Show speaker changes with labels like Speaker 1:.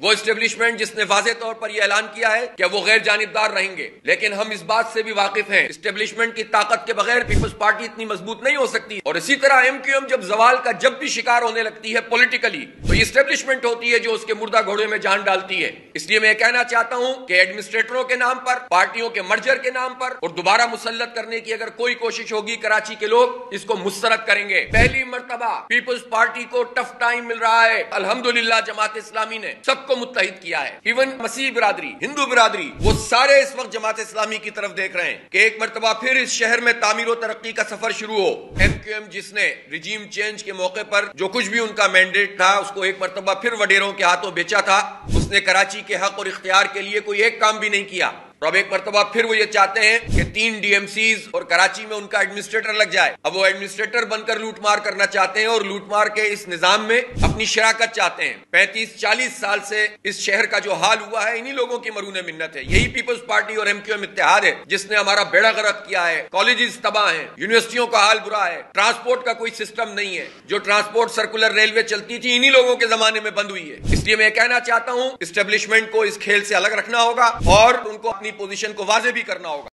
Speaker 1: وہ اسٹیبلشمنٹ جس نے واضح طور پر یہ اعلان کیا ہے کہ وہ غیر جانبدار رہیں گے، لیکن ہم اس بات سے بھی واقف ہیں اسٹیبلشمنٹ کی طاقت کے بغیر پیپلز پارٹی اتنی مضبوط نہیں ہو سکتی، اور اسی طرح ایم کیو ایم جب زوال کا جب بھی شکار ہونے لگتی ہے پولیٹیکلی تو یہ اسٹیبلشمنٹ ہوتی ہے جو اس کے مردہ گھوڑے میں جان ڈالتی ہے۔ اس لیے میں کہنا چاہتا ہوں کہ ایڈمنسٹریٹروں کے نام پر، پارٹیوں کے مرجر کے نام پر اور دوبارہ مسلط کرنے کی اگر کوئی کوشش ہوگی، کراچی کے لوگ اس کو مسترد کریں گے۔ پہلی مرتبہ پیپلز پارٹی کو ٹف ٹائم مل رہا ہے، الحمدللہ جماعت اسلامی نے سب کو متحد کیا ہے، ایون مسیح برادری، ہندو برادری، وہ سارے اس وقت جماعت اسلامی کی طرف دیکھ رہے ہیں کہ ایک مرتبہ پھر اس شہر میں تعمیر و ترقی کا سفر شروع ہو۔ ایم کیو ایم جس نے رجیم چینج کے موقع پر جو کچھ بھی ان کا مینڈیٹ تھا اس کو ایک مرتبہ پھر وڈیروں کے ہاتھوں بیچا تھا، اس نے کراچی کے حق اور اختیار کے لیے کوئی ایک کام بھی نہیں کیا، اور اب ایک مرتبہ پھر وہ یہ چاہتے ہیں کہ 3 ڈی ایم سیز اور کراچی میں ان کا ایڈمنسٹریٹر لگ جائے۔ اب وہ ایڈمنسٹریٹر بن کر لوٹ مار کرنا چاہتے ہیں اور لوٹ مار کے اس نظام میں اپنی شراکت چاہتے ہیں۔ 35-40 سال سے اس شہر کا جو حال ہوا ہے انہی لوگوں کی مرہون منت ہے۔ یہی پیپلز پارٹی اور ایم کیو ایم اتحاد ہے جس نے ہمارا بیڑا غرق کیا ہے۔ کالجز تباہ ہیں، یونیورسٹیوں کا حال برا ہے، ٹرانسپورٹ کا کوئی سسٹم نہیں ہے، جو ٹرانسپورٹ سرکولر ریلوے چلتی تھی انہی لوگوں کے زمانے میں بند ہوئی ہے۔ اس لیے میں کہنا چاہتا ہوں اسٹیبلشمنٹ کو اس کھیل سے الگ رکھنا ہوگا اور ان کو اپنی پوزیشن کو واضح بھی کرنا ہوگا۔